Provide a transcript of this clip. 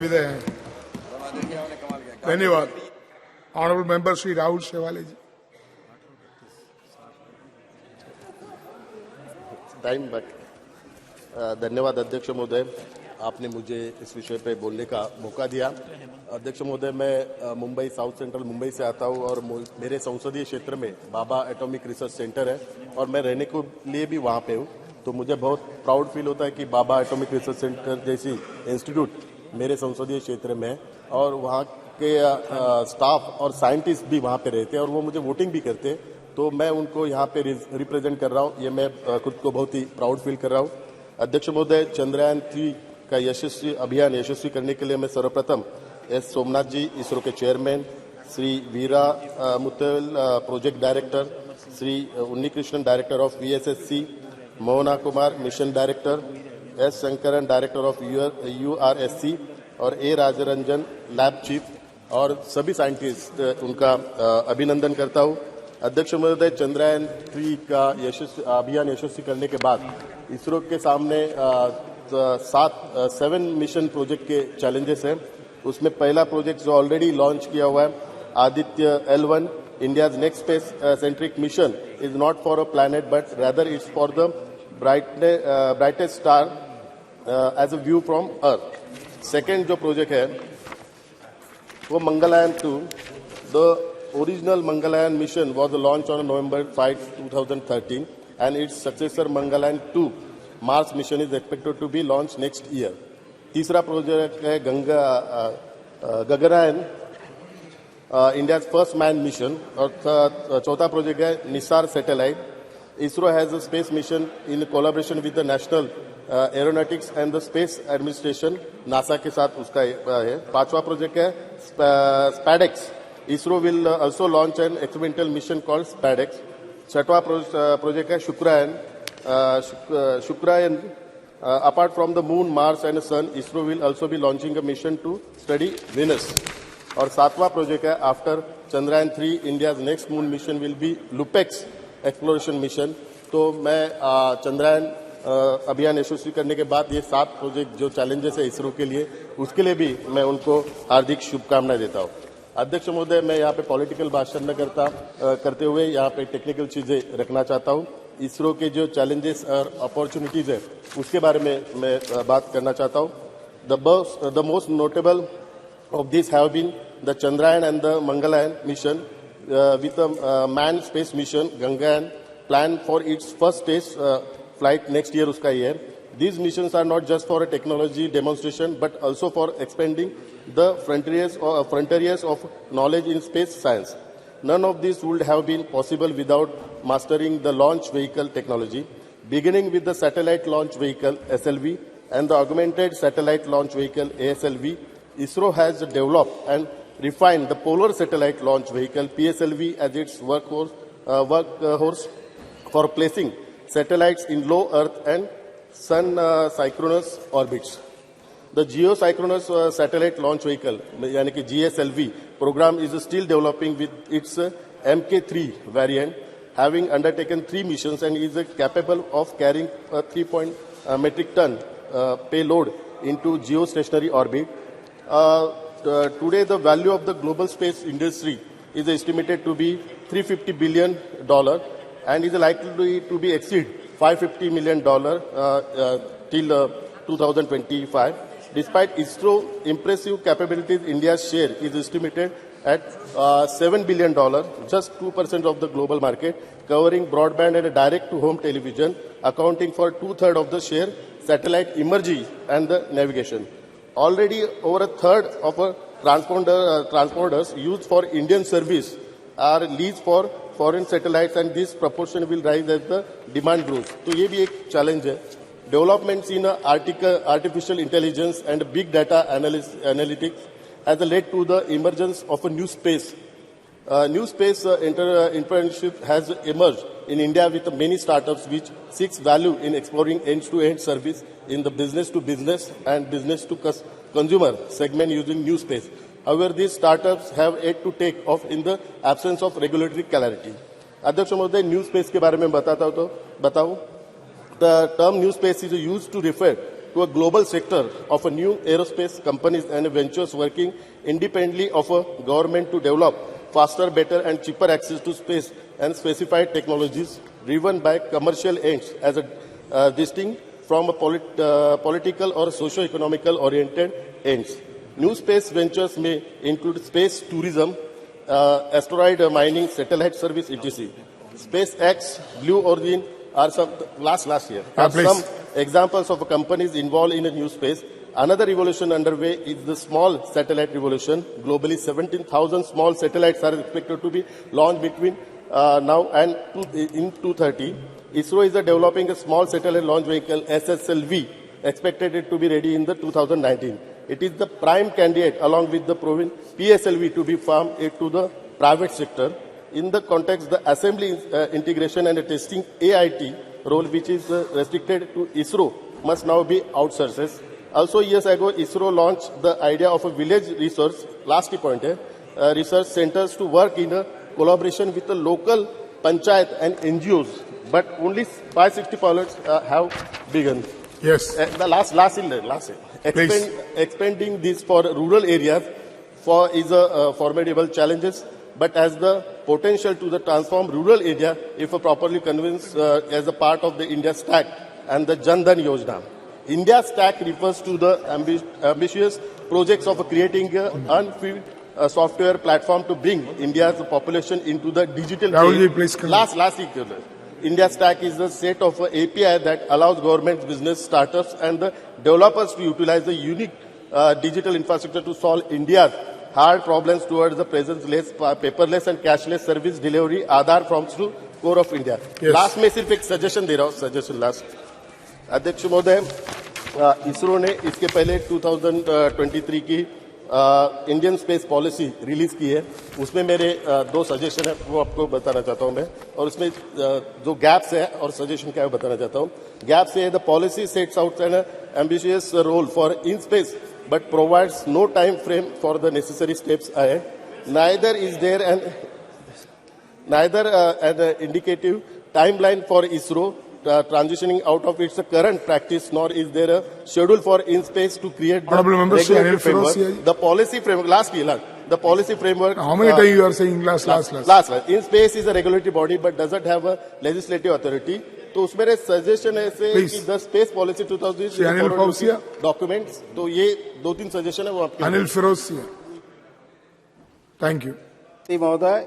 विदय हैं। धन्यवाद। Honourable member Shri Rahul Shewale ji. Time but धन्यवाद अध्यक्ष महोदय, आपने मुझे इस विषय पे बोलने का मौका दिया। अध्यक्ष महोदय, मैं मुंबई साउथ सेंट्रल मुंबई से आता हूँ और मेरे संसदीय क्षेत्र में बाबा एटॉमिक रिसर्च सेंटर है और मैं रहने के लिए भी वहाँ पे हूँ। तो मुझे बहुत प्राउड फील होता है कि बाबा एटॉमिक रिसर्च सेंटर जैसी इंस्टीट्यूट मेरे संसदीय क्षेत्र में है और वहाँ के स्टाफ और साइंटिस्ट भी वहाँ पे रहते हैं और वो मुझे वोटिंग भी करते हैं। तो मैं उनको यहाँ पे रिप्रेजेंट कर रहा हूँ, ये मैं खुद को बहुत ही प्राउड फील कर रहा हूँ। अध्यक्ष महोदय, चंद्रयान 3 का यशस्वी अभियान यशस्वी करने के लिए मैं सर्वप्रथम एस सोमनाथ जी, इसरो के chairman, Shri Veeramuthuvel project director, Shri Unnikrishnan director of VSSC, Mohana Kumar mission director, S Sankaran director of URSC और A राजरंजन लैब चीफ और सभी साइंटिस्ट उनका अभिनंदन करता हूँ। अध्यक्ष महोदय, चंद्रयान 3 का अभियान यशस्वी करने के बाद इसरो के सामने 7 मिशन प्रोजेक्ट के चैलेंजेस हैं। उसमें पहला प्रोजेक्ट जो ऑलरेडी लॉन्च किया हुआ है, Aditya L1, India's next space centric mission is not for a planet but rather it's for the brightest star as a view from earth. Second जो प्रोजेक्ट है वो Mangalyaan 2। The original Mangalyaan mission was launched on November 5, 2013 and its successor Mangalyaan 2 Mars mission is expected to be launched next year. तीसरा project है Gaganyaan, India's first man mission और चौथा project है Nisar satellite. ISRO has a space mission in collaboration with the national aeronautics and the space administration, NASA के साथ उसका है। पांचवा प्रोजेक्ट है SpaDeX. ISRO will also launch an experimental mission called SPADEX. छठवा प्रोजेक्ट है शुक्रायन। Apart from the moon, Mars and the sun, ISRO will also be launching a mission to study Venus. और सातवां प्रोजेक्ट है after Chandrayaan 3, India's next moon mission will be LUPEX exploration mission. तो मैं चंद्रयान अभियान यशस्वी करने के बाद ये 7 प्रोजेक्ट जो चैलेंजेस है इसरो के लिए, उसके लिए भी मैं उनको हार्दिक शुभकामनाएं देता हूँ। अध्यक्ष महोदय, मैं यहाँ पे पॉलिटिकल भाषण न करते हुए यहाँ पे टेक्निकल चीजें रखना चाहता हूँ। इसरो के जो चैलेंजेस और अपॉर्चुनिटीज है उसके बारे में मैं बात करना चाहता हूँ। The most notable of this have been the Chandrayaan and the Mangalyaan mission with a man space mission Gaganyaan plan for its first test flight next year, उसका ये है। These missions are not just for a technology demonstration but also for expanding the frontiers of knowledge in space science. None of this would have been possible without mastering the launch vehicle technology. Beginning with the satellite launch vehicle SLV and the augmented satellite launch vehicle ASLV, ISRO has developed and refined the polar satellite launch vehicle PSLV as its workhorse for placing satellites in low Earth and Sun synchronous orbits. The geosynchronous satellite launch vehicle, यानी कि GSLV program is still developing with its MK3 variant, having undertaken 3 missions and is capable of carrying a 3 metric ton payload into geostationary orbit. Today, the value of the global space industry is estimated to be $350 billion and is likely to be exceed $550 million till 2025. Despite ISRO's impressive capabilities, India's share is estimated at $7 billion, just 2% of the global market, covering broadband and direct-to-home television, accounting for 2/3 of the share, satellite imagery and the navigation. Already, over 1/3 of transponders used for Indian service are leased for foreign satellites and this proportion will rise as the demand growth. तो ये भी एक challenge है। Developments in artificial intelligence and big data analytics has led to the emergence of a new space entrepreneurship has emerged in India with many startups which seeks value in exploring end-to-end service in the business-to-business and business-to-consumer segment using new space. However, these startups have yet to take off in the absence of regulatory clarity. अध्यक्ष महोदय, new space के बारे में बताऊं। The term new space is used to refer to a global sector of a new aerospace companies and ventures working independently of a government to develop faster, better and cheaper access to space and specified technologies driven by commercial ends as a distinct from a political or socio-economical oriented ends. New space ventures may include space tourism, asteroid mining, satellite service, etc. SpaceX, Blue Origin are some last year. Are some examples of companies involved in a new space. Another revolution underway is the small satellite revolution. Globally, 17,000 small satellites are expected to be launched between now and in 2030. ISRO is developing a small satellite launch vehicle, SSLV, expected to be ready in the 2019. It is the prime candidate along with the proven PSLV to be farmed to the private sector. In the context, the assembly integration and testing AIT role, which is restricted to ISRO, must now be outsourced. Also, years ago, ISRO launched the idea of a village research, last point, research centers to work in a collaboration with the local panchayat and NGOs, but only 560 pilots have begun. Yes. The last. Expanding this for rural areas is a formidable challenges, but as the potential to the transform rural area if properly convinced as a part of the India Stack and the Jan Dhan Yojana. India Stack refers to the ambitious projects of creating an unfilled software platform to bring India's population into the digital age. Last. India Stack is a set of API that allows government, business, startups and the developers to utilize the unique digital infrastructure to solve India's hard problems towards the presence-less, paperless and cashless service delivery. Aadhaar forms to core of India. Yes. Last में सिर्फ एक suggestion दे रहा हूँ, suggestion last. अध्यक्ष महोदय, इसरो ने इसके पहले 2023 की इंडियन स्पेस पॉलिसी रिलीज की है. उसमें मेरे दो सजेशन है, वो आपको बताना चाहता हूं मैं. और उसमें जो गैप्स है और सजेशन क्या है वो बताना चाहता हूं. गैप्स है, the policy sets out an ambitious role for in space but provides no time frame for the necessary steps ahead. Neither is there an indicative timeline for ISRO transitioning out of its current practice, nor is there a schedule for InSpace to create the regulatory framework. The policy framework, the policy framework. How many times you are saying last? InSpace is a regulatory body but doesn't have a legislative authority. तो उसमें मेरे suggestion है ऐसे कि the space policy 2000 documents. तो ये 2-3 suggestion है वो आपके. अनिल फिरोजिया. थैंक यू महोदय.